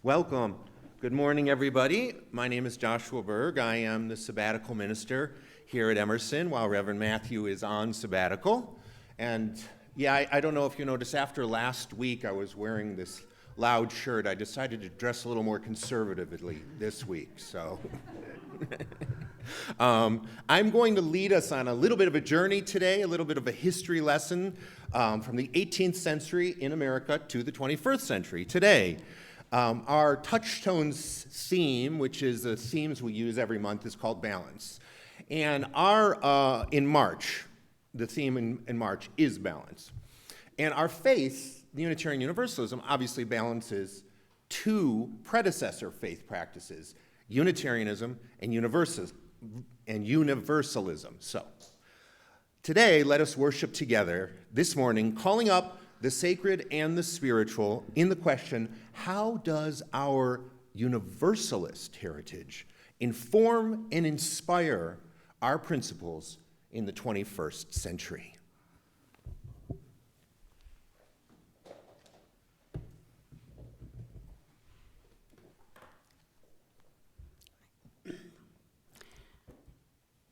Welcome. Good morning, everybody. My name is Joshua Berg. I am the sabbatical minister here at Emerson while Reverend Matthew is on sabbatical. And yeah, I don't know if you noticed, after last week I was wearing this loud shirt. I decided to dress a little more conservatively this week, so. I'm going to lead us on a little bit of a journey today, a little bit of a history lesson from the 18th century in America to the 21st century today. Our Touchstones theme, which is the themes we use every month, is called Balance. And our, in March, the theme in March is balance. And our faith, the Unitarian Universalism, obviously balances two predecessor faith practices, Unitarianism and Universalism. So, today, let us worship together this morning, calling up the sacred and the spiritual in the question, how does our universalist heritage inform and inspire our principles in the 21st century?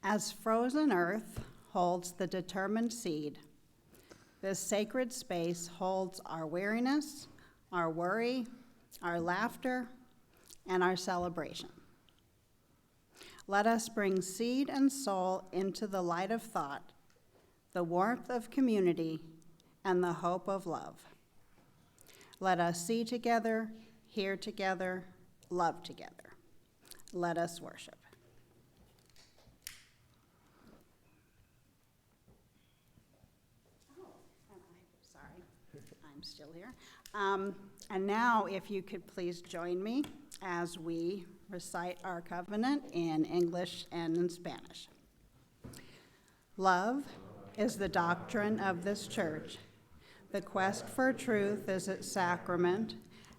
As frozen earth holds the determined seed, this sacred space holds our weariness, our worry, our laughter, and our celebration. Let us bring seed and soul into the light of thought, the warmth of community, and the hope of love. Let us see together, hear together, love together. Let us worship. I'm still here. And now, if you could please join me as we recite our covenant in English and in Spanish. Love is the doctrine of this church. The quest for truth is its sacrament,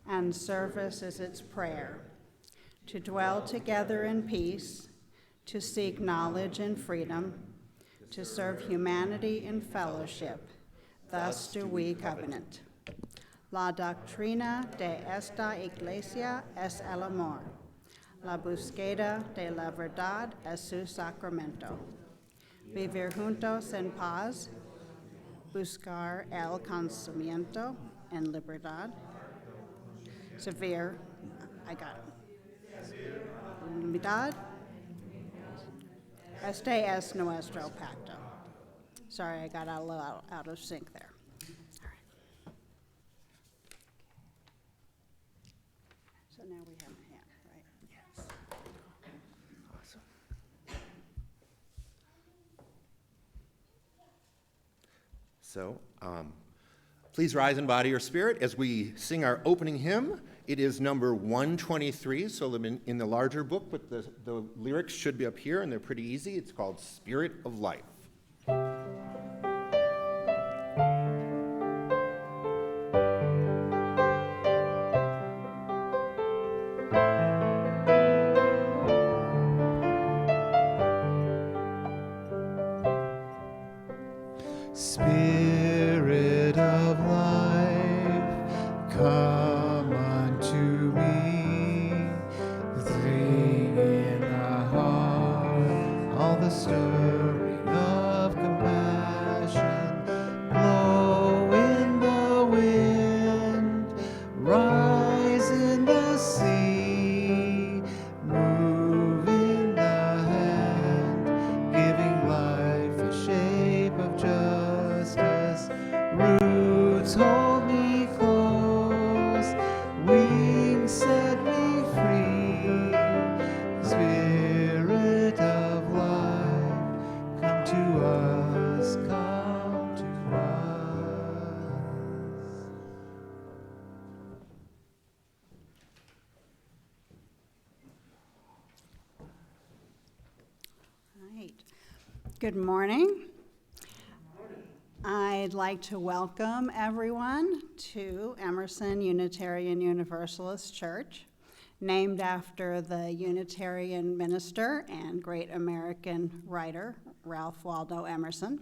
and service is its prayer. To dwell together in peace, to seek knowledge and freedom, to serve humanity in fellowship, thus do we covenant. La doctrina de esta iglesia es el amor. La búsqueda de la verdad es su sacramento. Vivir juntos en paz, buscar el conocimiento en libertad. Servir, I got it. Unidad. Este es nuestro pacto. Sorry, I got a little out of sync there. All right. So now we have a hand, right? Yes. Awesome. So, please rise in body or spirit as we sing our opening hymn. It is number 123, so in the larger book, but the lyrics should be up here, and they're pretty easy. It's called Spirit of Life. Spirit of life, come unto me, bring in the heart all the stirring of compassion, blow in the wind, rise in the sea, move in the hand, giving life a shape of justice. Roots hold me close, wings set me free. Spirit of life, come to us, come to us. All right. Good morning. I'd like to welcome everyone to Emerson Unitarian Universalist Church, named after the Unitarian minister and great American writer, Ralph Waldo Emerson.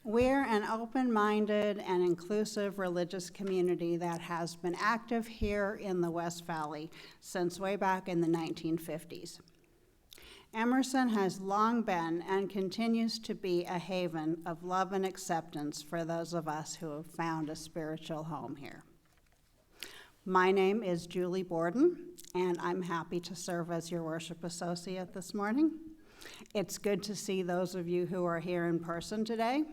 We're an open-minded and inclusive religious community that has been active here in the West Valley since way back in the 1950s. Emerson has long been and continues to be a haven of love and acceptance for those of us who have found a spiritual home here. My name is Julie Borden, and I'm happy to serve as your worship associate this morning. It's good to see those of you who are here in person today,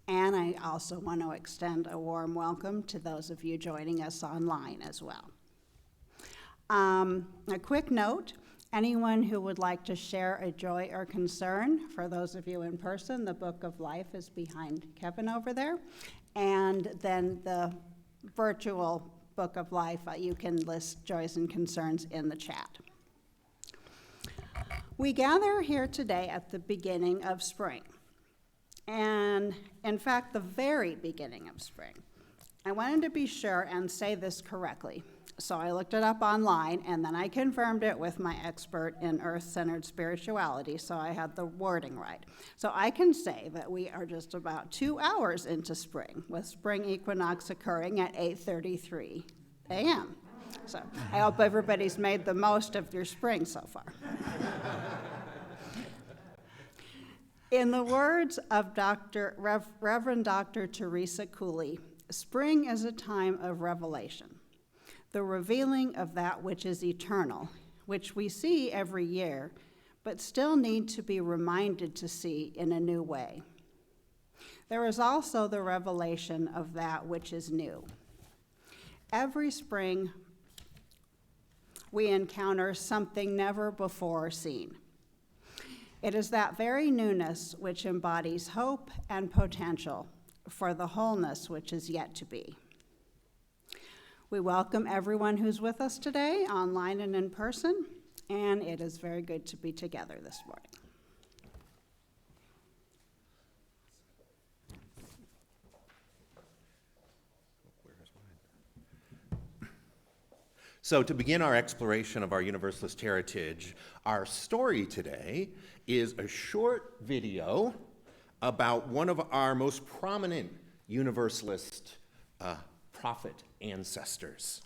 and I also want to extend a warm welcome to those of you joining us online as well. A quick note, anyone who would like to share a joy or concern, for those of you in person, the Book of Life is behind Kevin over there, and then the virtual Book of Life, you can list joys and concerns in the chat. We gather here today at the beginning of spring, and in fact, the very beginning of spring. I wanted to be sure and say this correctly, so I looked it up online, and then I confirmed it with my expert in earth-centered spirituality, so I had the wording right. So I can say that we are just about 2 hours into spring, with spring equinox occurring at 8:33 a.m. So I hope everybody's made the most of your spring so far. In the words of Reverend Dr. Teresa Cooley, spring is a time of revelation, the revealing of that which is eternal, which we see every year, but still need to be reminded to see in a new way. There is also the revelation of that which is new. Every spring, we encounter something never before seen. It is that very newness which embodies hope and potential for the wholeness which is yet to be. We welcome everyone who's with us today, online and in person, and it is very good to be together this morning. So to begin our exploration of our Universalist heritage, our story today is a short video about one of our most prominent Universalist prophet ancestors.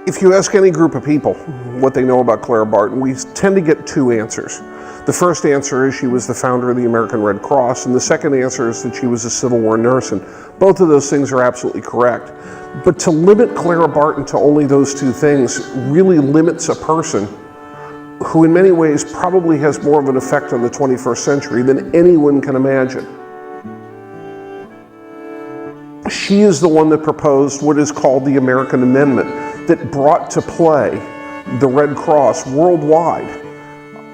If you ask any group of people what they know about Clara Barton, we tend to get two answers. The first answer is she was the founder of the American Red Cross, and the second answer is that she was a Civil War nurse, and both of those things are absolutely correct. But to limit Clara Barton to only those two things really limits a person who in many ways probably has more of an effect on the 21st century than anyone can imagine. She is the one that proposed what is called the American Amendment, that brought to play the Red Cross worldwide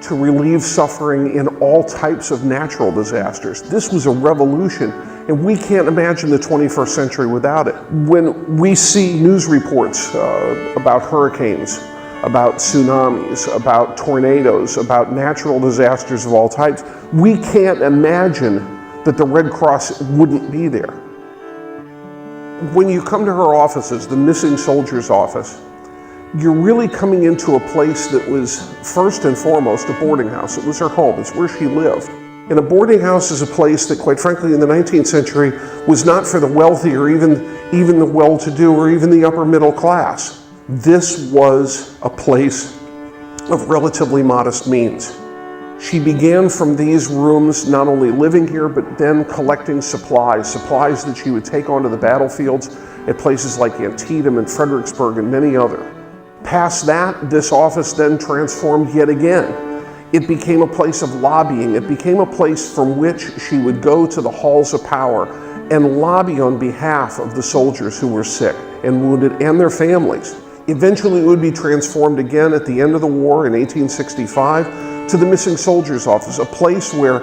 to relieve suffering in all types of natural disasters. This was a revolution, and we can't imagine the 21st century without it. When we see news reports about hurricanes, about tsunamis, about tornadoes, about natural disasters of all types, we can't imagine that the Red Cross wouldn't be there. When you come to her offices, the missing soldiers office, you're really coming into a place that was first and foremost a boarding house. It was her home, it's where she lived. And a boarding house is a place that, quite frankly, in the 19th century was not for the wealthy or even the well-to-do or even the upper middle class. This was a place of relatively modest means. She began from these rooms not only living here, but then collecting supplies that she would take onto the battlefields at places like Antietam and Fredericksburg and many other. Past that, this office then transformed yet again. It became a place of lobbying. It became a place from which she would go to the halls of power and lobby on behalf of the soldiers who were sick and wounded and their families. Eventually, it would be transformed again at the end of the war in 1865 to the missing soldiers office, a place where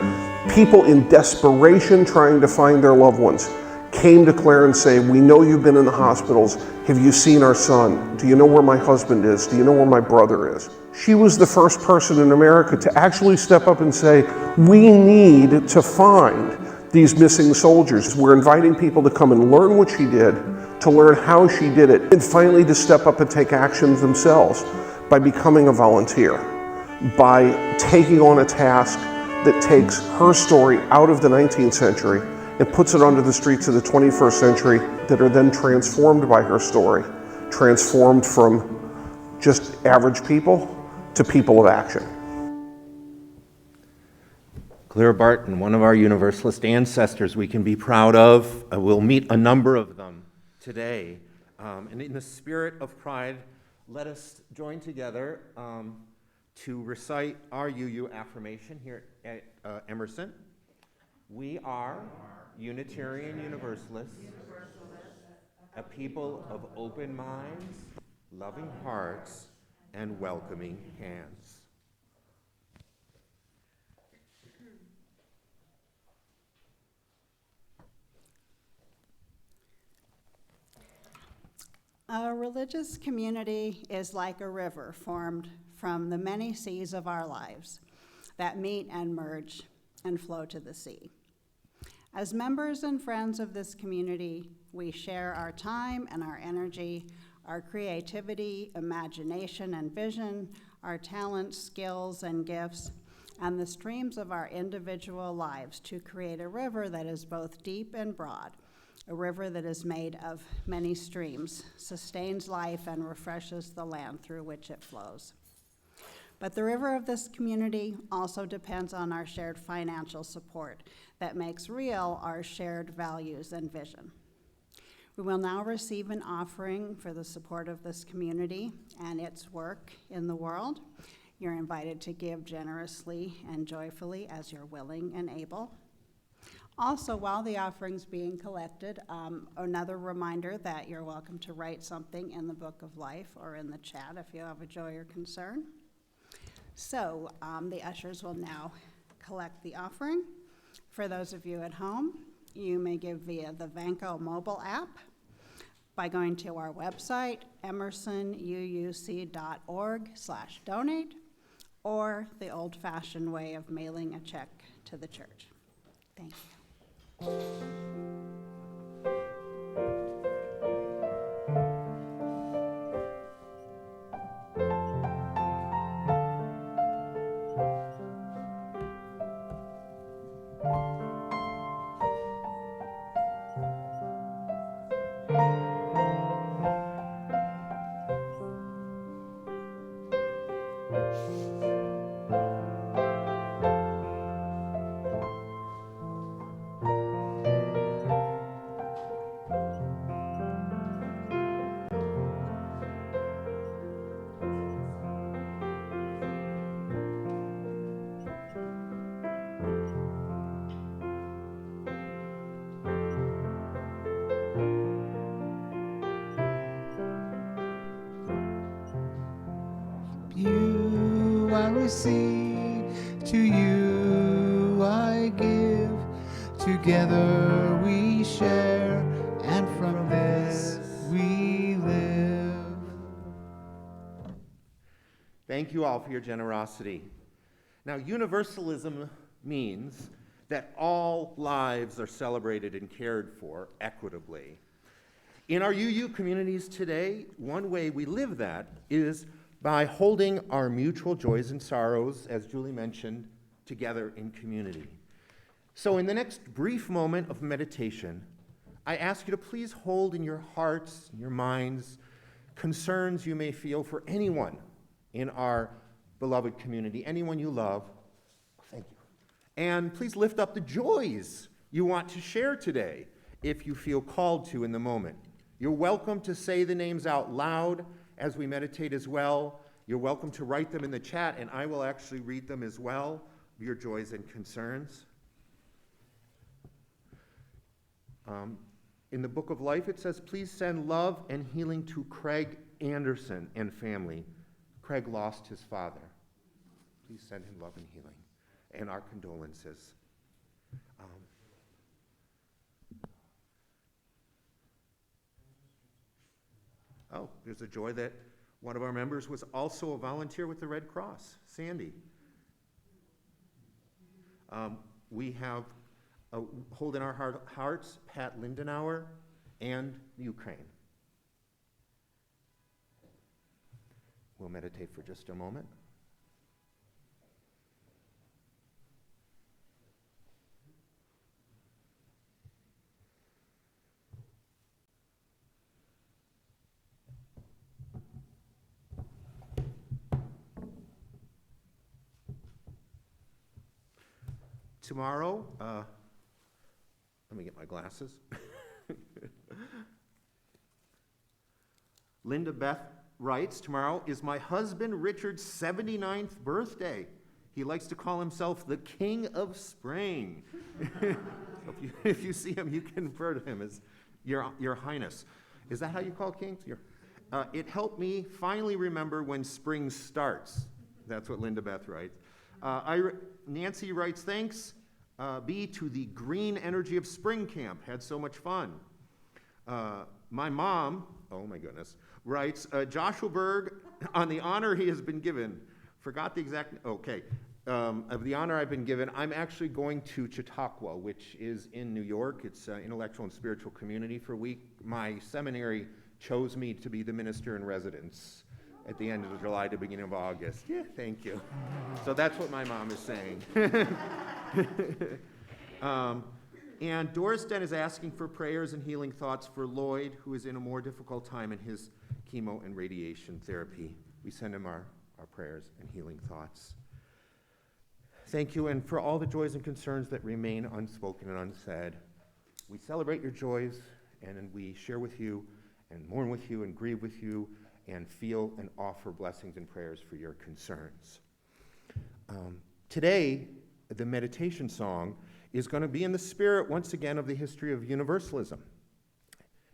people in desperation trying to find their loved ones came to Claire and say, "We know you've been in the hospitals. Have you seen our son? Do you know where my husband is? Do you know where my brother is?" She was the first person in America to actually step up and say, "We need to find these missing soldiers." We're inviting people to come and learn what she did, to learn how she did it, and finally to step up and take actions themselves by becoming a volunteer. by taking on a task that takes her story out of the 19th century and puts it onto the streets of the 21st century that are then transformed by her story, transformed from just average people to people of action. Clara Barton, one of our Universalist ancestors we can be proud of. We'll meet a number of them today. And in the spirit of pride, let us join together to recite our UU affirmation here at Emerson. We are Unitarian Universalists, a people of open minds, loving hearts, and welcoming hands. A religious community is like a river formed from the many seas of our lives that meet and merge and flow to the sea. As members and friends of this community, we share our time and our energy, our creativity, imagination, and vision, our talents, skills, and gifts, and the streams of our individual lives to create a river that is both deep and broad, a river that is made of many streams, sustains life, and refreshes the land through which it flows. But the river of this community also depends on our shared financial support that makes real our shared values and vision. We will now receive an offering for the support of this community and its work in the world. You're invited to give generously and joyfully as you're willing and able. Also, while the offering's being collected, another reminder that you're welcome to write something in the Book of Life or in the chat if you have a joy or concern. So the ushers will now collect the offering. For those of you at home, you may give via the Vanco mobile app by going to our website, emersonuuc.org/donate, or the old-fashioned way of mailing a check to the church. Thank you. You I receive, to you I give. Together we share, and from this we live. Thank you all for your generosity. Now, Universalism means that all lives are celebrated and cared for equitably. In our UU communities today, one way we live that is by holding our mutual joys and sorrows, as Julie mentioned, together in community. So in the next brief moment of meditation, I ask you to please hold in your hearts, your minds, concerns you may feel for anyone in our beloved community, anyone you love. Thank you. And please lift up the joys you want to share today if you feel called to in the moment. You're welcome to say the names out loud as we meditate as well. You're welcome to write them in the chat, and I will actually read them as well, your joys and concerns. In the Book of Life, it says, please send love and healing to Craig Anderson and family. Craig lost his father. Please send him love and healing and our condolences. There's a joy that one of our members was also a volunteer with the Red Cross, Sandy. We have hold in our hearts Pat Lindenauer and Ukraine. We'll meditate for just a moment. tomorrow, let me get my glasses. Linda Beth writes, tomorrow is my husband Richard's 79th birthday. He likes to call himself the King of Spring. If you see him, you can refer to him as Your Highness. Is that how you call kings? It helped me finally remember when spring starts. That's what Linda Beth writes. Nancy writes, thanks be to the green energy of spring camp. Had so much fun. My mom, oh my goodness, writes, Joshua Berg, on the honor he has been given. Forgot the exact, okay. Of the honor I've been given, I'm actually going to Chautauqua, which is in New York. It's an intellectual and spiritual community for a week. My seminary chose me to be the minister in residence at the end of July to beginning of August. Yeah, thank you. So that's what my mom is saying. And Doris Den is asking for prayers and healing thoughts for Lloyd, who is in a more difficult time in his chemo and radiation therapy. We send him our prayers and healing thoughts. Thank you, and for all the joys and concerns that remain unspoken and unsaid. We celebrate your joys, and we share with you, and mourn with you, and grieve with you, and feel and offer blessings and prayers for your concerns. Today, the meditation song is going to be in the spirit, once again, of the history of Universalism.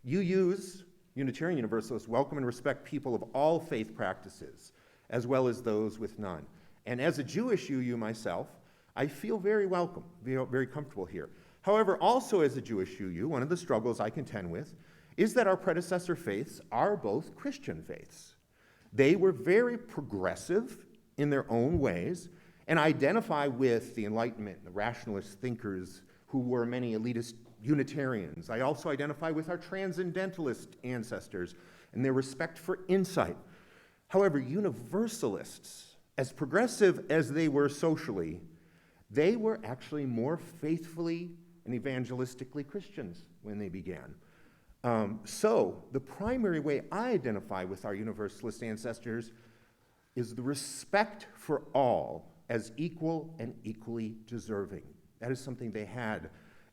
Unitarian Universalists, welcome and respect people of all faith practices, as well as those with none. And as a Jewish UU myself, I feel very welcome, very comfortable here. However, also as a Jewish UU, one of the struggles I contend with is that our predecessor faiths are both Christian faiths. They were very progressive in their own ways and identify with the Enlightenment, the rationalist thinkers who were many elitist Unitarians. I also identify with our transcendentalist ancestors and their respect for insight. However, Universalists, as progressive as they were socially, they were actually more faithfully and evangelistically Christians when they began. So the primary way I identify with our Universalist ancestors is the respect for all as equal and equally deserving. That is something they had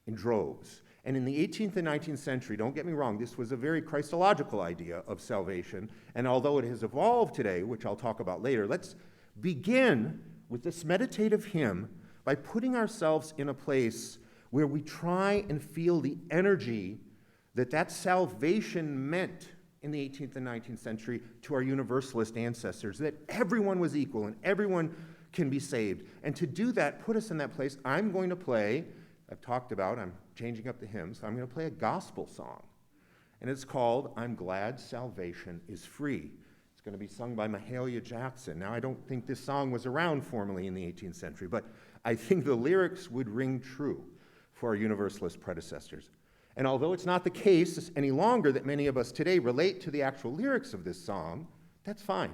in droves. And in the 18th and 19th century, don't get me wrong, this was a very Christological idea of salvation. And although it has evolved today, which I'll talk about later, let's begin with this meditative hymn by putting ourselves in a place where we try and feel the energy that salvation meant in the 18th and 19th century to our Universalist ancestors, that everyone was equal and everyone can be saved. And to do that, put us in that place, I'm going to play, I'm changing up the hymn, so I'm going to play a gospel song. And it's called, I'm Glad Salvation is Free. It's going to be sung by Mahalia Jackson. Now, I don't think this song was around formally in the 18th century, but I think the lyrics would ring true for our Universalist predecessors. And although it's not the case any longer that many of us today relate to the actual lyrics of this song, that's fine.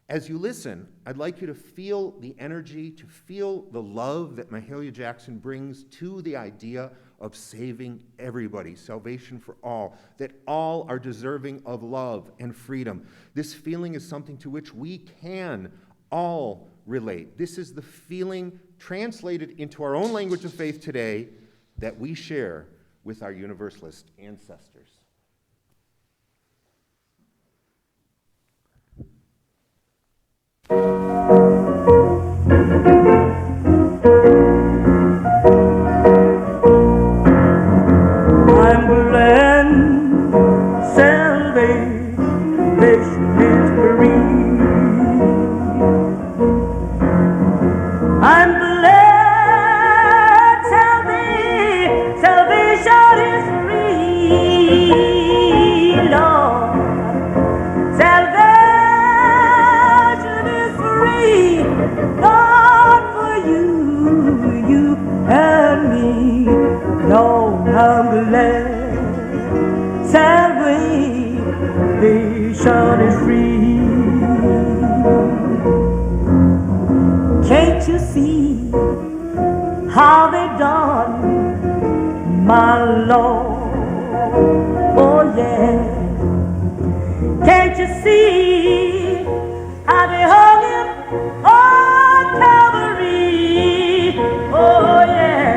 As you listen, I'd like you to feel the energy, to feel the love that Mahalia Jackson brings to the idea of saving everybody, salvation for all, that all are deserving of love and freedom. This feeling is something to which we can all relate. This is the feeling translated into our own language of faith today that we share with our Universalist ancestors. I'm glad salvation is free. I'm glad salvation is free, Lord. Salvation is free, Lord, for you and me. Lord, I'm glad salvation is free. Can't you see how they done, my Lord? Oh yeah. Can't you see how they hung him on Calvary? Oh yeah.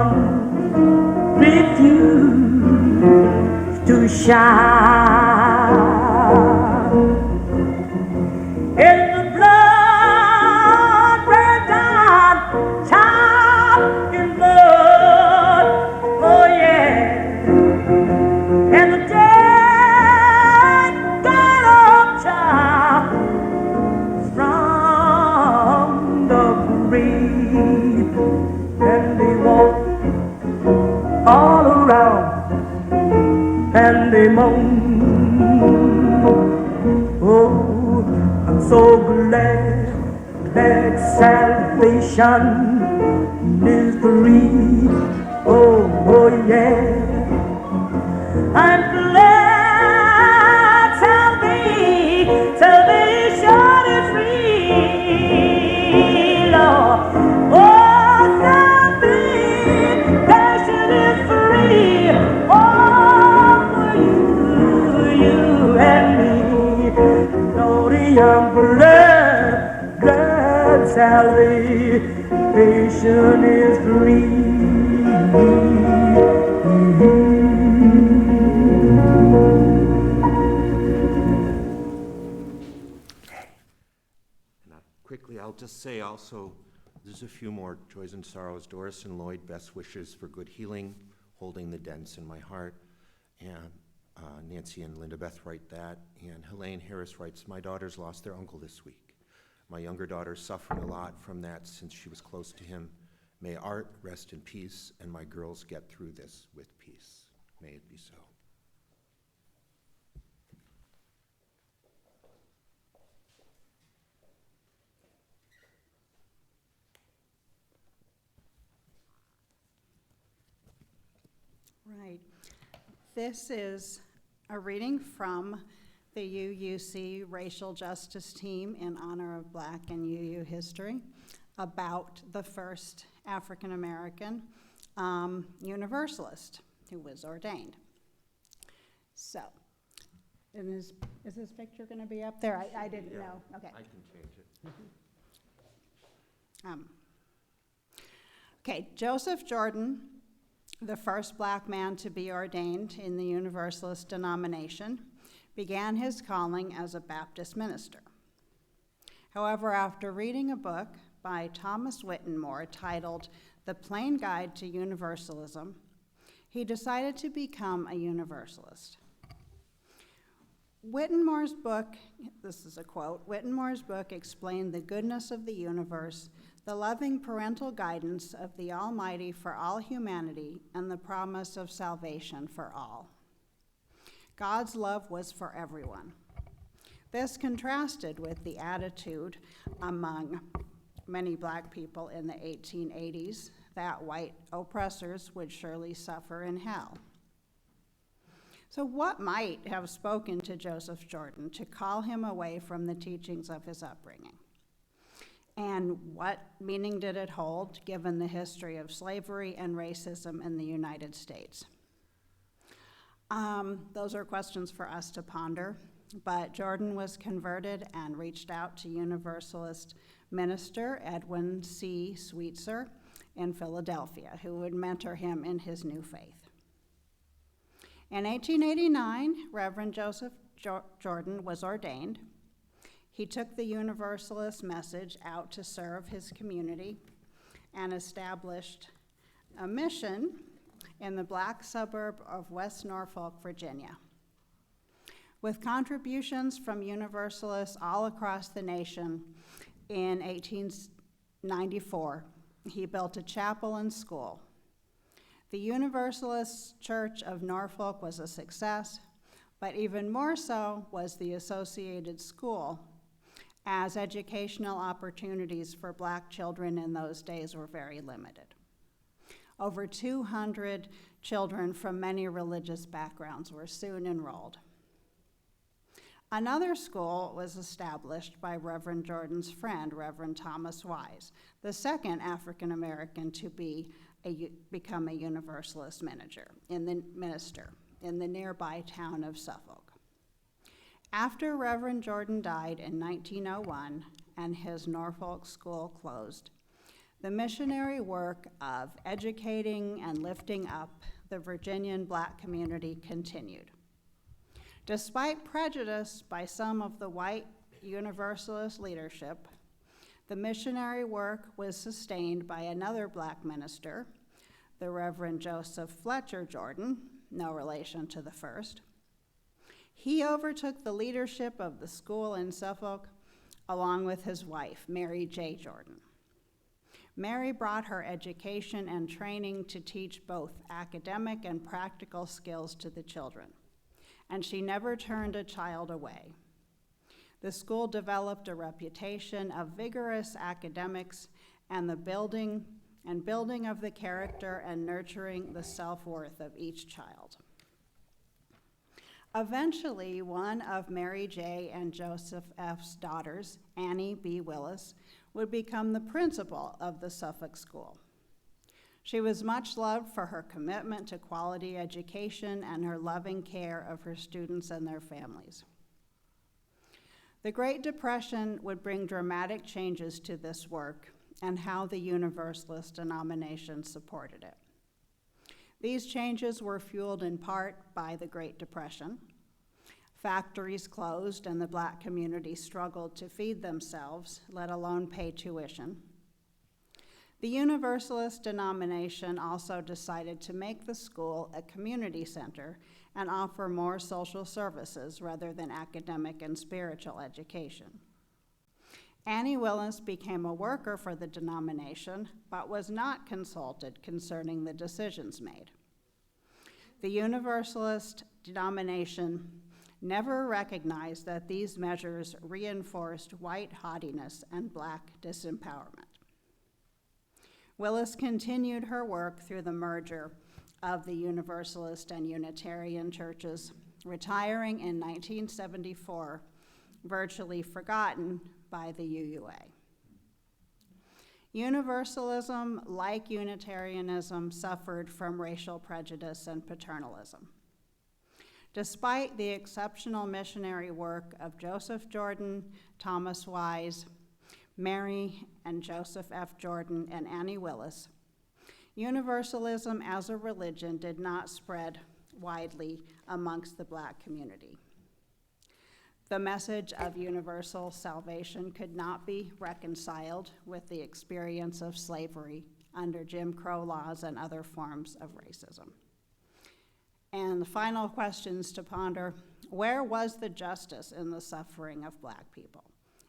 sun refused to shine. In the blood red dye, child in blood, oh yeah. And the dead got up, child, from the grave, and they walked all around, and they moaned. Oh, I'm so glad that salvation is free. Oh, oh yeah. I'm glad salvation is free, Lord. Oh, salvation is free. Oh, for you and me. Lord, I'm glad salvation is free. Quickly, I'll just say also, there's a few more joys and sorrows. Doris and Lloyd, best wishes for good healing, holding the dents in my heart. And Nancy and Linda Beth write that. And Helene Harris writes, my daughters lost their uncle this week. My younger daughter's suffering a lot from that since she was close to him. May Art rest in peace, and my girls get through this with peace. May it be so. Right. This is a reading from the UUC Racial Justice Team in honor of Black and UU history about the first African American Universalist who was ordained. So, and is this picture going to be up there? I didn't know. Okay. I can change it. Okay, Joseph Jordan, the first Black man to be ordained in the Universalist denomination, began his calling as a Baptist minister. However, after reading a book by Thomas Whittemore titled The Plain Guide to Universalism, he decided to become a Universalist. Whittemore's book, this is a quote, Whittemore's book explained the goodness of the universe, the loving parental guidance of the Almighty for all humanity, and the promise of salvation for all. God's love was for everyone. This contrasted with the attitude among many Black people in the 1880s that white oppressors would surely suffer in hell. So what might have spoken to Joseph Jordan to call him away from the teachings of his upbringing? And what meaning did it hold given the history of slavery and racism in the United States? Those are questions for us to ponder, but Jordan was converted and reached out to Universalist minister Edwin C. Sweetser in Philadelphia, who would mentor him in his new faith. In 1889, Reverend Joseph Jordan was ordained. He took the Universalist message out to serve his community and established a mission in the Black suburb of West Norfolk, Virginia. With contributions from Universalists all across the nation, in 1894, he built a chapel and school. The Universalist Church of Norfolk was a success, but even more so was the associated school, as educational opportunities for Black children in those days were very limited. Over 200 children from many religious backgrounds were soon enrolled. Another school was established by Reverend Jordan's friend, Reverend Thomas Wise, the second African American to become a Universalist minister in the nearby town of Suffolk. After Reverend Jordan died in 1901 and his Norfolk school closed, the missionary work of educating and lifting up the Virginian Black community continued. Despite prejudice by some of the white Universalist leadership, the missionary work was sustained by another Black minister, the Reverend Joseph Fletcher Jordan, no relation to the first. He overtook the leadership of the school in Suffolk along with his wife, Mary J. Jordan. Mary brought her education and training to teach both academic and practical skills to the children, and she never turned a child away. The school developed a reputation of vigorous academics and the building of the character and nurturing the self-worth of each child. Eventually, one of Mary J. and Joseph F.'s daughters, Annie B. Willis, would become the principal of the Suffolk School. She was much loved for her commitment to quality education and her loving care of her students and their families. The Great Depression would bring dramatic changes to this work and how the Universalist denomination supported it. These changes were fueled in part by the Great Depression. Factories closed and the Black community struggled to feed themselves, let alone pay tuition. The Universalist denomination also decided to make the school a community center and offer more social services rather than academic and spiritual education. Annie Willis became a worker for the denomination, but was not consulted concerning the decisions made. The Universalist denomination never recognized that these measures reinforced white haughtiness and Black disempowerment. Willis continued her work through the merger of the Universalist and Unitarian churches, retiring in 1974, virtually forgotten by the UUA. Universalism, like Unitarianism, suffered from racial prejudice and paternalism. Despite the exceptional missionary work of Joseph Jordan, Thomas Wise, Mary and Joseph F. Jordan, and Annie Willis, Universalism as a religion did not spread widely amongst the Black community. The message of universal salvation could not be reconciled with the experience of slavery under Jim Crow laws and other forms of racism. And the final questions to ponder: where was the justice in the suffering of Black people?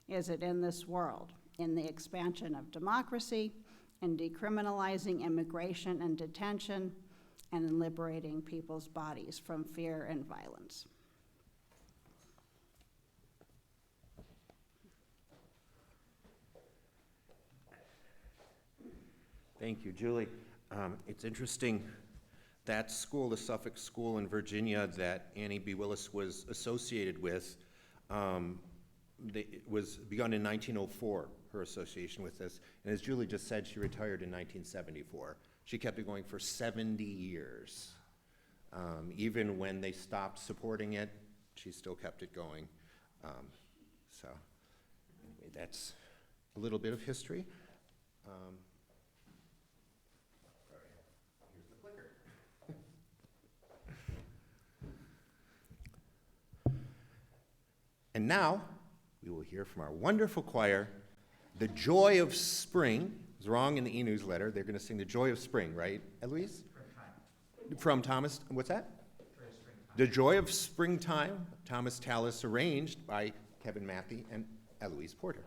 Is it in this world, in the expansion of democracy, in decriminalizing immigration and detention, and in liberating people's bodies from fear and violence? Thank you, Julie. It's interesting, that school, the Suffolk School in Virginia that Annie B. Willis was associated with, it was begun in 1904, her association with this. And as Julie just said, she retired in 1974. She kept it going for 70 years. Even when they stopped supporting it, she still kept it going. So anyway, that's a little bit of history. Here's the clicker. And now we will hear from our wonderful choir, The Joy of Spring. It was wrong in the e-newsletter. They're going to sing The Joy of Spring, right, Eloise? From Thomas, what's that? The Joy of Springtime, Thomas Tallis, arranged by Kevin Matthey and Eloise Porter.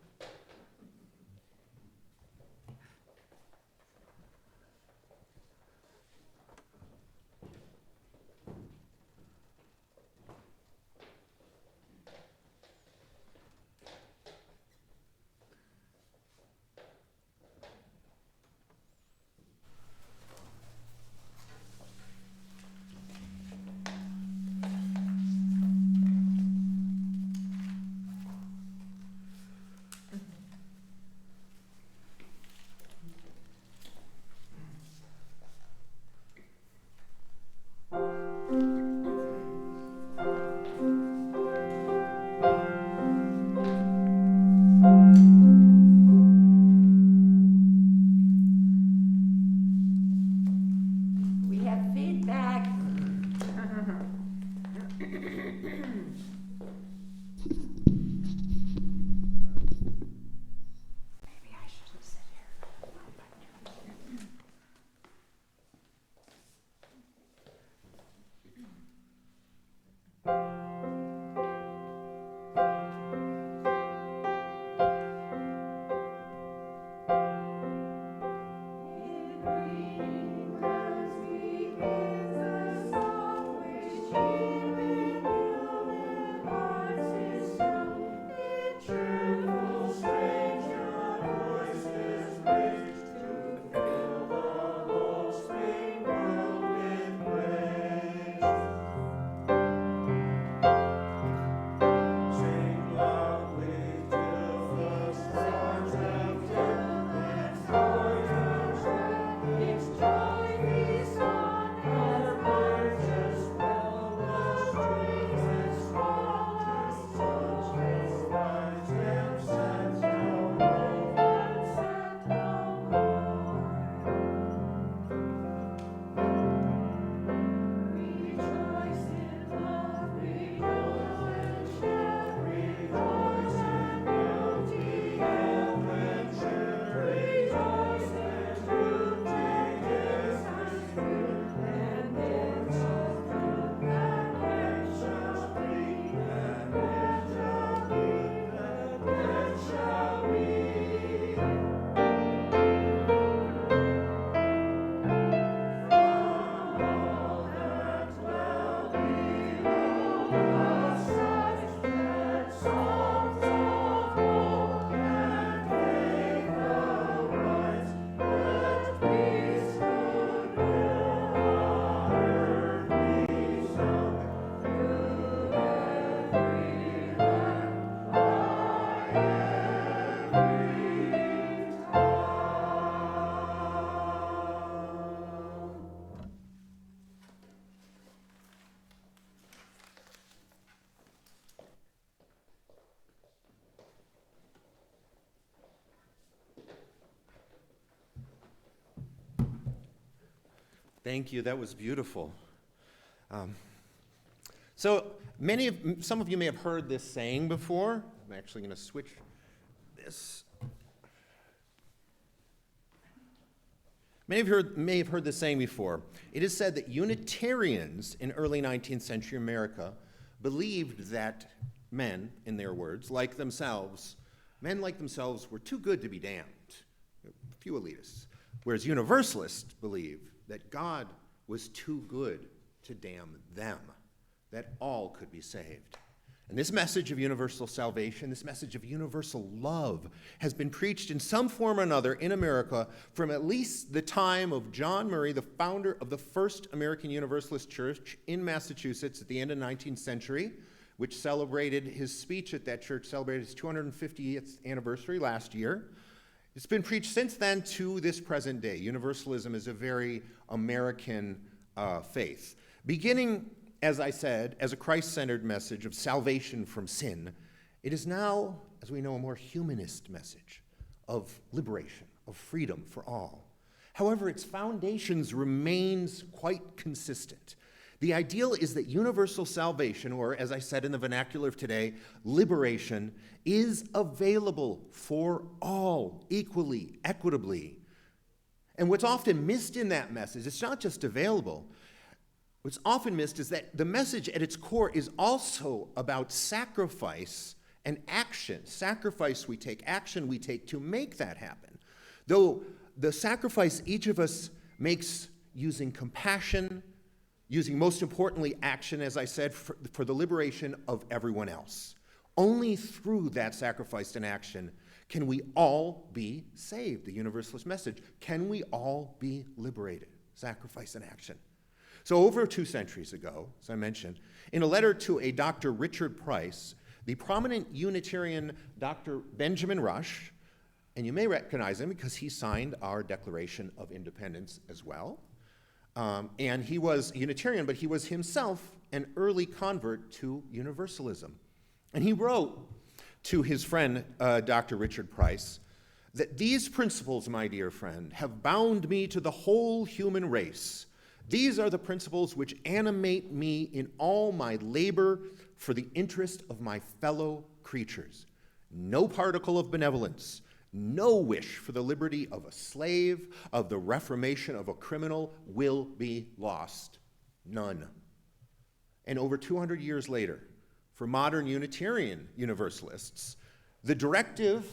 Thank you. That was beautiful. Some of you may have heard this saying before. I'm actually going to switch this. Many of you may have heard this saying before. It is said that Unitarians in early 19th century America believed that men, in their words, men like themselves were too good to be damned. A few elitists. Whereas Universalists believe that God was too good to damn them, that all could be saved. And this message of universal salvation, this message of universal love, has been preached in some form or another in America from at least the time of John Murray, the founder of the first American Universalist Church in Massachusetts at the end of the 19th century, which celebrated his speech at that church, celebrated his 250th anniversary last year. It's been preached since then to this present day. Universalism is a very American faith. Beginning, as I said, as a Christ-centered message of salvation from sin, it is now, as we know, a more humanist message of liberation, of freedom for all. However, its foundations remains quite consistent. The ideal is that universal salvation, or as I said in the vernacular of today, liberation, is available for all equally, equitably. And what's often missed in that message, it's not just available. What's often missed is that the message at its core is also about sacrifice and action. Sacrifice we take, action we take to make that happen. Though the sacrifice each of us makes using compassion, using most importantly action, as I said, for the liberation of everyone else. Only through that sacrifice and action can we all be saved, the Universalist message. Can we all be liberated? Sacrifice and action. So over 2 centuries ago, as I mentioned, in a letter to a Dr. Richard Price, the prominent Unitarian Dr. Benjamin Rush, and you may recognize him because he signed our Declaration of Independence as well, and he was Unitarian, but he was himself an early convert to Universalism. And he wrote to his friend, Dr. Richard Price, that these principles, my dear friend, have bound me to the whole human race. These are the principles which animate me in all my labor for the interest of my fellow creatures. No particle of benevolence, no wish for the liberty of a slave, of the reformation of a criminal will be lost. None. And over 200 years later, for modern Unitarian Universalists, the directive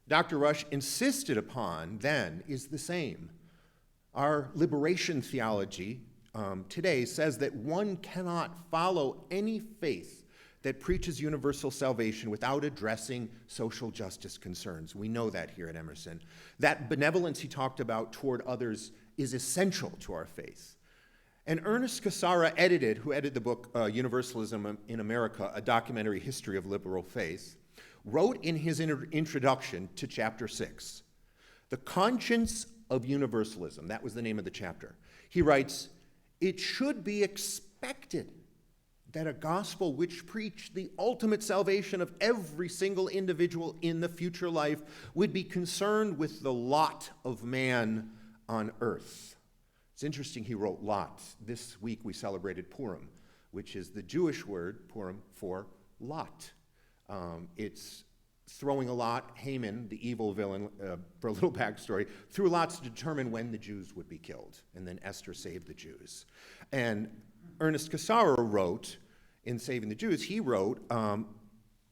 Dr. Rush insisted upon then is the same. Our liberation theology today says that one cannot follow any faith that preaches universal salvation without addressing social justice concerns. We know that here at Emerson. That benevolence he talked about toward others is essential to our faith. And Ernest Cassara who edited the book Universalism in America, A Documentary History of Liberal Faith, wrote in his introduction to chapter 6, The Conscience of Universalism, that was the name of the chapter. He writes, "It should be expected that a gospel which preached the ultimate salvation of every single individual in the future life would be concerned with the lot of man on earth." It's interesting he wrote lot. This week we celebrated Purim, which is the Jewish word, Purim, for lot. It's throwing a lot. Haman, the evil villain, for a little backstory, threw lots to determine when the Jews would be killed, and then Esther saved the Jews. And Ernest Cassara wrote, in Saving the Jews, he wrote,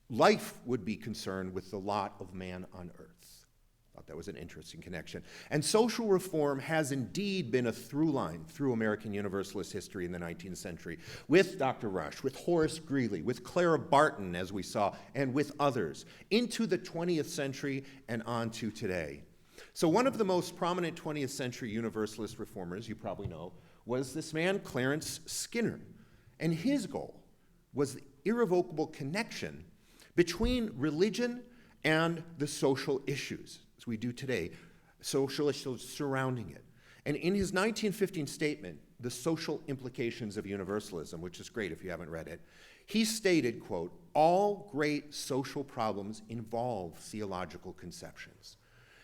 life would be concerned with the lot of man on earth. Thought that was an interesting connection. And social reform has indeed been a through line through American Universalist history in the 19th century, with Dr. Rush, with Horace Greeley, with Clara Barton, as we saw, and with others, into the 20th century and on to today. So one of the most prominent 20th century Universalist reformers, you probably know, was this man, Clarence Skinner. And his goal was the irrevocable connection between religion and the social issues, as we do today, social issues surrounding it. And in his 1915 statement, The Social Implications of Universalism, which is great if you haven't read it, he stated, quote, "All great social problems involve theological conceptions.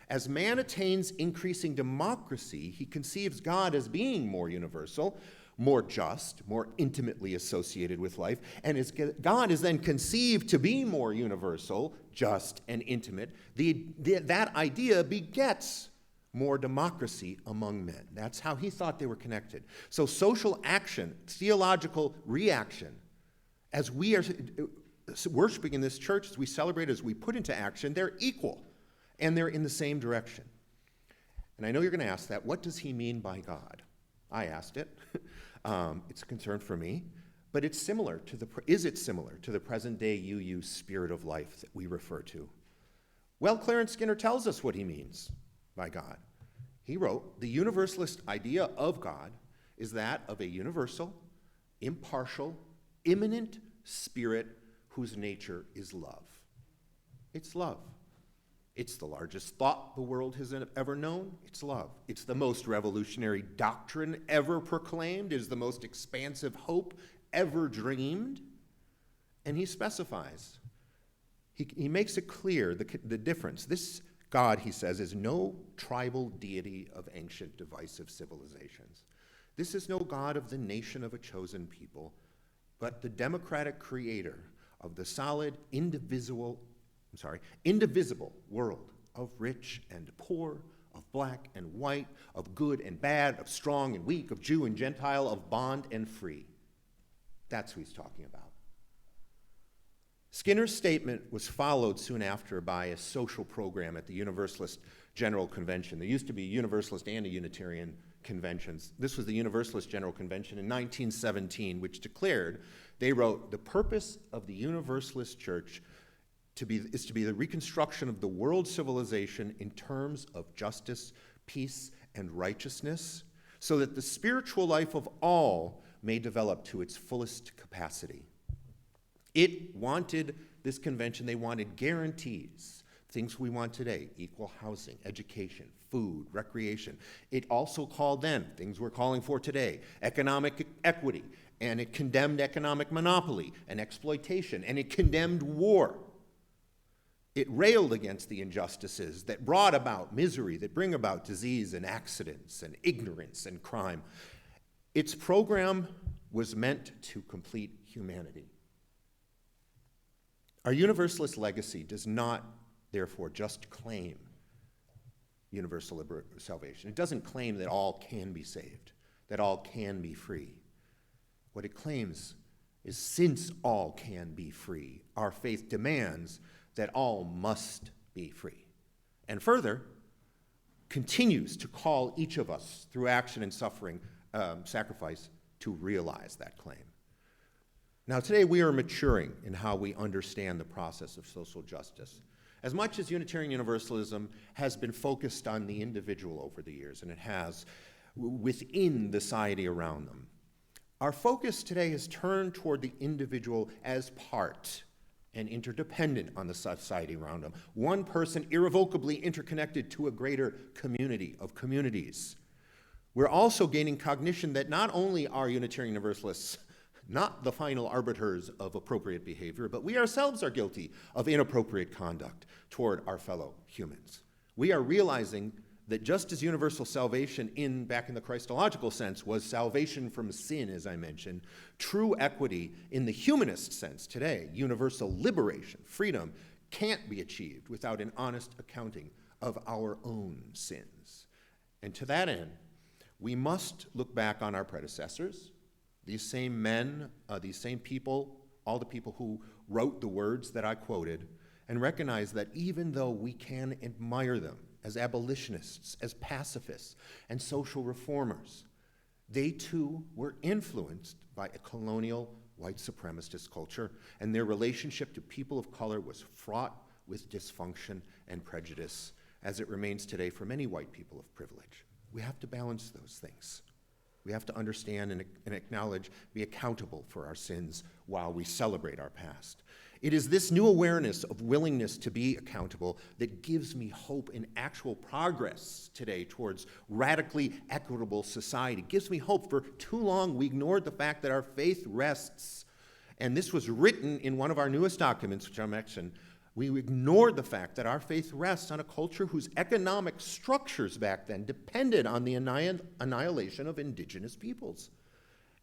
As man attains increasing democracy, he conceives God as being more universal, more just, more intimately associated with life, and as God is then conceived to be more universal, just, and intimate, that idea begets more democracy among men." That's how he thought they were connected. So social action, theological reaction, as we are worshiping in this church, as we celebrate, as we put into action, they're equal, and they're in the same direction. And I know you're going to ask that, what does he mean by God? I asked it. It's a concern for me. But is it similar to the present day UU spirit of life that we refer to? Well, Clarence Skinner tells us what he means by God. He wrote, "The universalist idea of God is that of a universal, impartial, immanent spirit whose nature is love." It's love. It's the largest thought the world has ever known. It's love. It's the most revolutionary doctrine ever proclaimed. It is the most expansive hope ever dreamed. And he specifies, he makes it clear the difference. This God, he says, is no tribal deity of ancient divisive civilizations. This is no God of the nation of a chosen people, but the democratic creator of the solid, indivisible world of rich and poor, of black and white, of good and bad, of strong and weak, of Jew and Gentile, of bond and free. That's who he's talking about. Skinner's statement was followed soon after by a social program at the Universalist General Convention. There used to be a Universalist and a Unitarian conventions. This was the Universalist General Convention in 1917, which declared, they wrote, "The purpose of the Universalist Church is to be the reconstruction of the world civilization in terms of justice, peace, and righteousness, so that the spiritual life of all may develop to its fullest capacity." It wanted, this convention, they wanted guarantees, things we want today, equal housing, education, food, recreation. It also called then, things we're calling for today, economic equity, and it condemned economic monopoly and exploitation, and it condemned war. It railed against the injustices that brought about misery, that bring about disease and accidents and ignorance and crime. Its program was meant to complete humanity. Our Universalist legacy does not, therefore, just claim universal salvation. It doesn't claim that all can be saved, that all can be free. What it claims is since all can be free, our faith demands that all must be free. And further, continues to call each of us through action and suffering, sacrifice, to realize that claim. Now, today we are maturing in how we understand the process of social justice. As much as Unitarian Universalism has been focused on the individual over the years, and it has within the society around them, our focus today has turned toward the individual as part and interdependent on the society around them. One person irrevocably interconnected to a greater community of communities. We're also gaining cognition that not only are Unitarian Universalists not the final arbiters of appropriate behavior, but we ourselves are guilty of inappropriate conduct toward our fellow humans. We are realizing that just as universal salvation back in the Christological sense was salvation from sin, as I mentioned, true equity in the humanist sense today, universal liberation, freedom, can't be achieved without an honest accounting of our own sins. And to that end, we must look back on our predecessors, these same men, these same people, all the people who wrote the words that I quoted, and recognize that even though we can admire them as abolitionists, as pacifists, and social reformers, they too were influenced by a colonial white supremacist culture, and their relationship to people of color was fraught with dysfunction and prejudice, as it remains today for many white people of privilege. We have to balance those things. We have to understand and acknowledge, be accountable for our sins while we celebrate our past. It is this new awareness of willingness to be accountable that gives me hope in actual progress today towards radically equitable society. It gives me hope. For too long, we ignored the fact that our faith rests, and this was written in one of our newest documents, which I mentioned. We ignored the fact that our faith rests on a culture whose economic structures back then depended on the annihilation of indigenous peoples.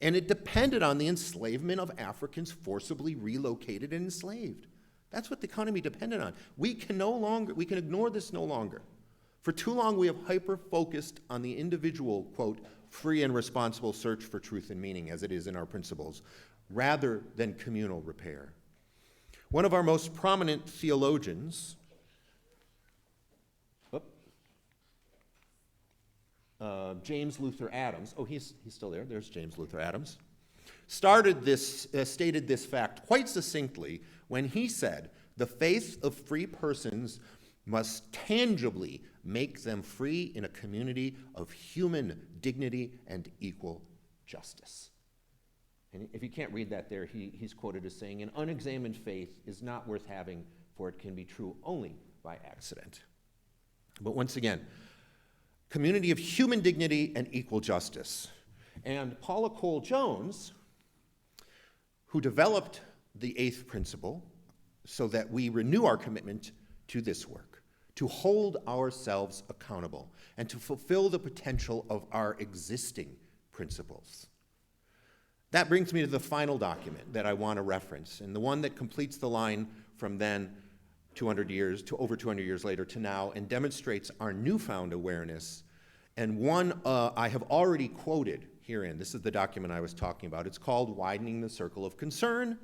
And it depended on the enslavement of Africans forcibly relocated and enslaved. That's what the economy depended on. We can ignore this no longer. For too long, we have hyper-focused on the individual, quote, free and responsible search for truth and meaning, as it is in our principles, rather than communal repair. One of our most prominent theologians, James Luther Adams, he's still there, there's James Luther Adams, stated this fact quite succinctly when he said, "The faith of free persons must tangibly make them free in a community of human dignity and equal justice." And if you can't read that there, he's quoted as saying, "An unexamined faith is not worth having, for it can be true only by accident." But once again, community of human dignity and equal justice. And Paula Cole-Jones, who developed the eighth principle so that we renew our commitment to this work, to hold ourselves accountable, and to fulfill the potential of our existing principles. That brings me to the final document that I want to reference, and the one that completes the line from then 200 years to over 200 years later to now, and demonstrates our newfound awareness, and one I have already quoted herein. This is the document I was talking about. It's called Widening the Circle of Concern,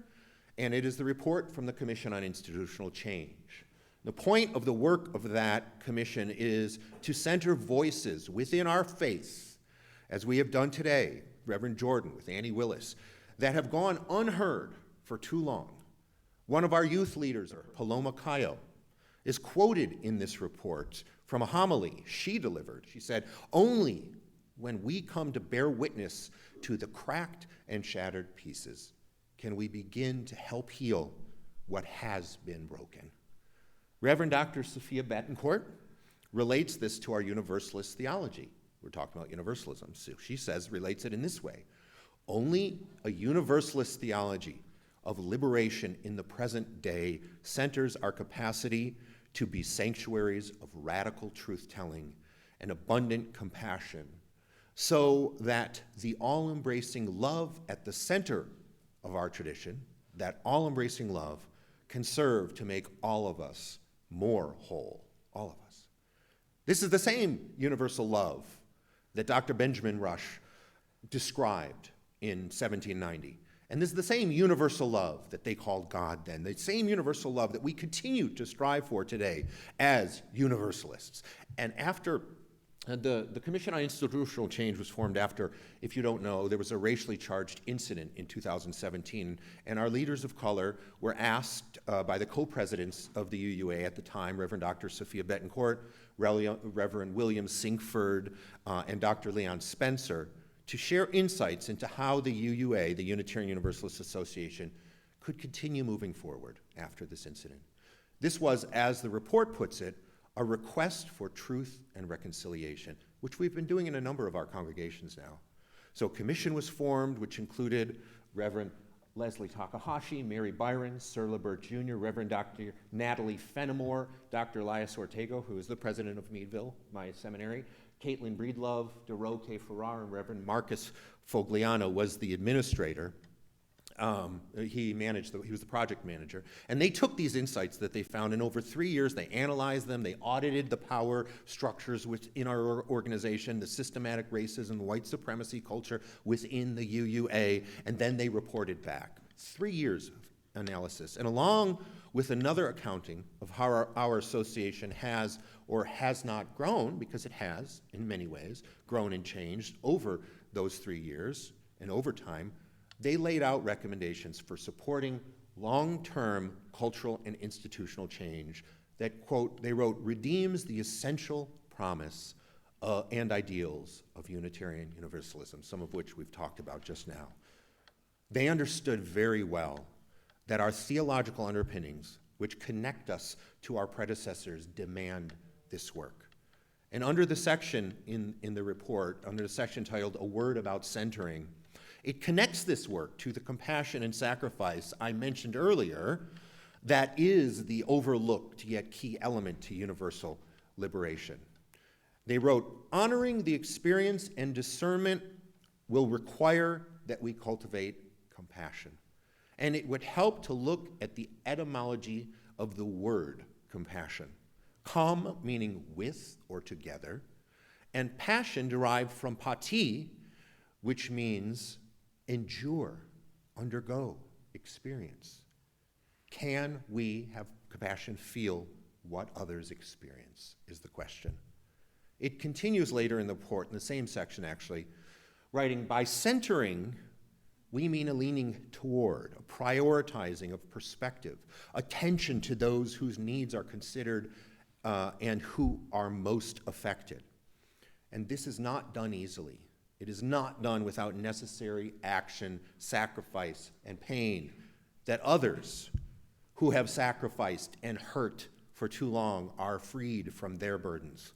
and it is the report from the Commission on Institutional Change. The point of the work of that commission is to center voices within our faith, as we have done today, Reverend Jordan with Annie Willis, that have gone unheard for too long. One of our youth leaders, Paloma Cayo, is quoted in this report from a homily she delivered. She said, "Only when we come to bear witness to the cracked and shattered pieces can we begin to help heal what has been broken." Reverend Dr. Sophia Betancourt relates this to our Universalist theology. We're talking about Universalism. So she relates it in this way: only a Universalist theology of liberation in the present day centers our capacity to be sanctuaries of radical truth-telling and abundant compassion, so that the all-embracing love at the center of our tradition, that all-embracing love, can serve to make all of us more whole, all of us. This is the same universal love that Dr. Benjamin Rush described in 1790. And this is the same universal love that they called God then, the same universal love that we continue to strive for today as universalists. And after the Commission on Institutional Change was formed after, if you don't know, there was a racially charged incident in 2017, and our leaders of color were asked by the co-presidents of the UUA at the time, Reverend Dr. Sophia Betancourt, Reverend William Sinkford, and Dr. Leon Spencer, to share insights into how the UUA, the Unitarian Universalist Association, could continue moving forward after this incident. This was, as the report puts it, a request for truth and reconciliation, which we've been doing in a number of our congregations now. So a commission was formed, which included Reverend Leslie Takahashi, Mary Byron, Sir Libert Jr., Reverend Dr. Natalie Fenimore, Dr. Elias Ortega, who is the president of Meadville, my seminary, Caitlin Breedlove, DeRoque Farrar, and Reverend Marcus Fogliano was the administrator. He was the project manager. And they took these insights that they found, and over 3 years they analyzed them, they audited the power structures within our organization, the systematic racism, white supremacy culture within the UUA, and then they reported back. 3 years of analysis. And along with another accounting of how our association has or has not grown, because it has, in many ways, grown and changed over those 3 years and over time, they laid out recommendations for supporting long-term cultural and institutional change that, quote, they wrote, redeems the essential promise and ideals of Unitarian Universalism, some of which we've talked about just now. They understood very well that our theological underpinnings, which connect us to our predecessors, demand this work. And under the section in the report, under the section titled A Word About Centering, it connects this work to the compassion and sacrifice I mentioned earlier that is the overlooked yet key element to universal liberation. They wrote, honoring the experience and discernment will require that we cultivate compassion. And it would help to look at the etymology of the word compassion. Com meaning with or together, and passion derived from pati, which means endure, undergo, experience. Can we have compassion feel what others experience is the question. It continues later in the report, in the same section actually, writing, by centering, we mean a leaning toward, a prioritizing of perspective, attention to those whose needs are considered and who are most affected. And this is not done easily. It is not done without necessary action, sacrifice, and pain that others who have sacrificed and hurt for too long are freed from their burdens.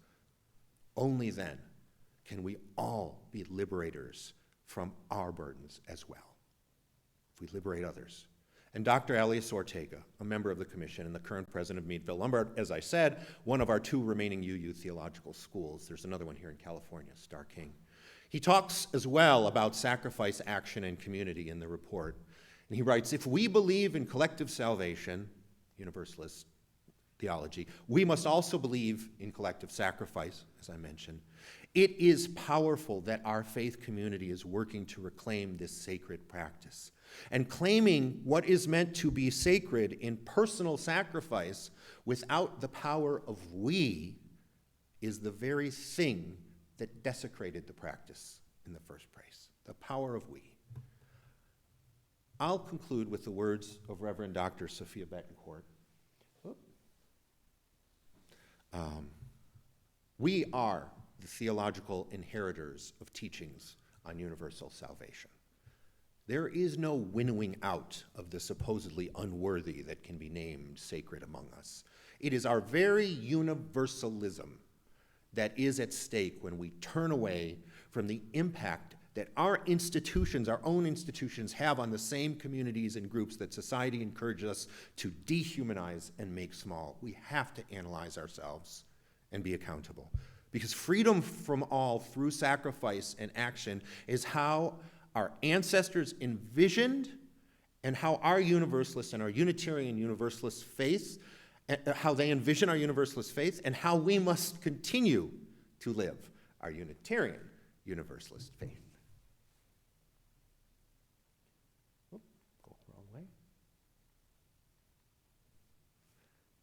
Only then can we all be liberators from our burdens as well, if we liberate others. And Dr. Elias Ortega, a member of the commission and the current president of Meadville Lombard, as I said, one of our 2 remaining UU theological schools. There's another one here in California, Star King. He talks as well about sacrifice, action, and community in the report. And he writes, if we believe in collective salvation, universalist theology, we must also believe in collective sacrifice, as I mentioned. It is powerful that our faith community is working to reclaim this sacred practice. And claiming what is meant to be sacred in personal sacrifice without the power of we is the very thing that desecrated the practice in the first place, the power of we. I'll conclude with the words of Reverend Dr. Sophia Betancourt. We are the theological inheritors of teachings on universal salvation. There is no winnowing out of the supposedly unworthy that can be named sacred among us. It is our very universalism that is at stake when we turn away from the impact that our institutions, our own institutions, have on the same communities and groups that society encourages us to dehumanize and make small. We have to analyze ourselves and be accountable. Because freedom from all through sacrifice and action is how our ancestors envisioned and how our Universalist and our Unitarian Universalist faith, how they envision our Universalist faith, and how we must continue to live our Unitarian Universalist faith. Oop, go wrong way.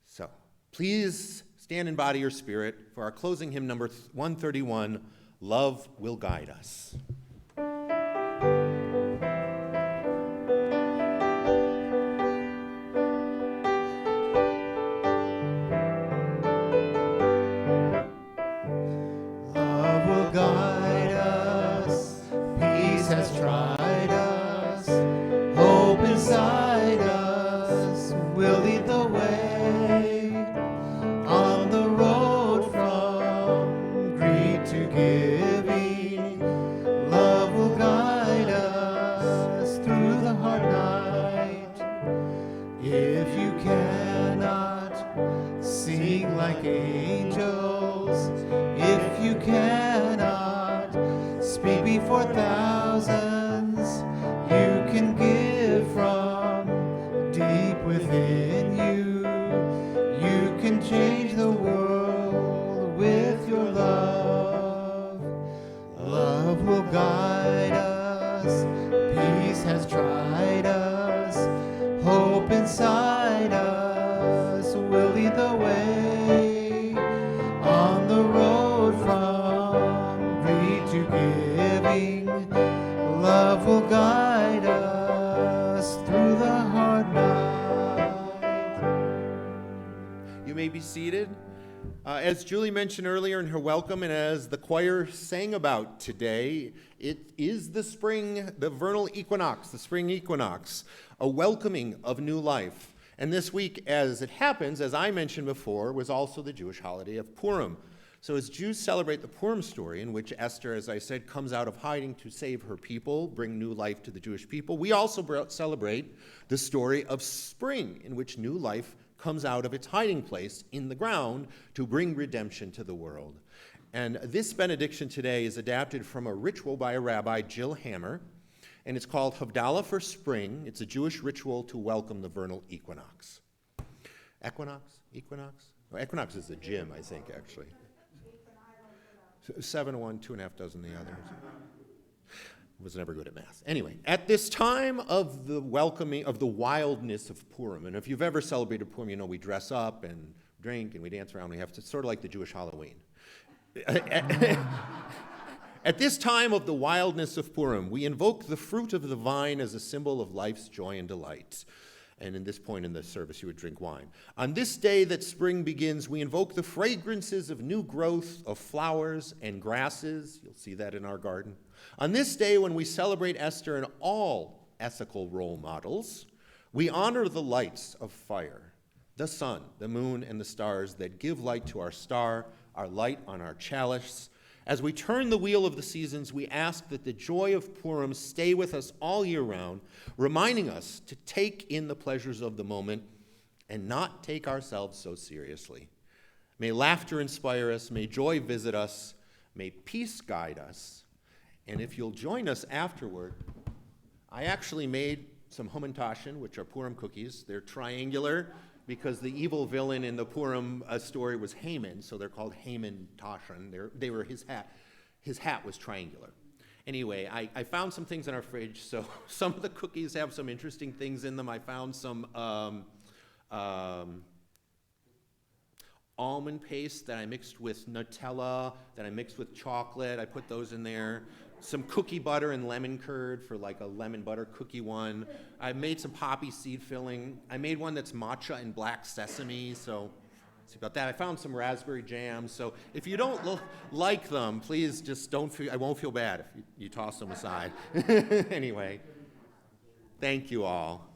So, please stand in body or spirit for our closing hymn number 131, Love Will Guide Us. Love will guide us, peace has tried us, hope inside us will lead the way on the road from greed to giving. Love will guide us through the hard night. If you cannot sing like angels, if you cannot speak before thousands, you can give from deep within you. You can change the world with your love. Love will guide us, peace has tried us, hope inside us will lead the way on the road from greed to giving. Love will guide us through the hard night. You may be seated. As Julie mentioned earlier in her welcome, and as the choir sang about today, it is the spring, the vernal equinox, the spring equinox, a welcoming of new life. And this week, as it happens, as I mentioned before, was also the Jewish holiday of Purim. So as Jews celebrate the Purim story, in which Esther, as I said, comes out of hiding to save her people, bring new life to the Jewish people, we also celebrate the story of spring, in which new life comes out of its hiding place in the ground to bring redemption to the world. And this benediction today is adapted from a ritual by a rabbi, Jill Hammer, and it's called Havdalah for Spring. It's a Jewish ritual to welcome the vernal equinox. Equinox? Equinox? Oh, equinox is the gym, I think, actually. 7 1, 2.5 dozen the others. Was never good at math. Anyway, at this time of the welcoming, of the wildness of Purim, and if you've ever celebrated Purim, you know we dress up and drink and we dance around. We have to sort of like the Jewish Halloween. At this time of the wildness of Purim, we invoke the fruit of the vine as a symbol of life's joy and delight. And in this point in the service, you would drink wine. On this day that spring begins, we invoke the fragrances of new growth of flowers and grasses. You'll see that in our garden. On this day, when we celebrate Esther and all ethical role models, we honor the lights of fire, the sun, the moon, and the stars that give light to our star, our light on our chalice. As we turn the wheel of the seasons, we ask that the joy of Purim stay with us all year round, reminding us to take in the pleasures of the moment and not take ourselves so seriously. May laughter inspire us, may joy visit us, may peace guide us. And if you'll join us afterward, I actually made some Hamantashen, which are Purim cookies. They're triangular because the evil villain in the Purim story was Haman, so they're called Hamantashen. They were his hat. His hat was triangular. Anyway, I found some things in our fridge, so some of the cookies have some interesting things in them. I found some almond paste that I mixed with Nutella, that I mixed with chocolate. I put those in there. Some cookie butter and lemon curd for like a lemon butter cookie one. I made some poppy seed filling. I made one that's matcha and black sesame, so see about that. I found some raspberry jam, so if you don't like them, please just don't feel, I won't feel bad if you toss them aside. Anyway, thank you all.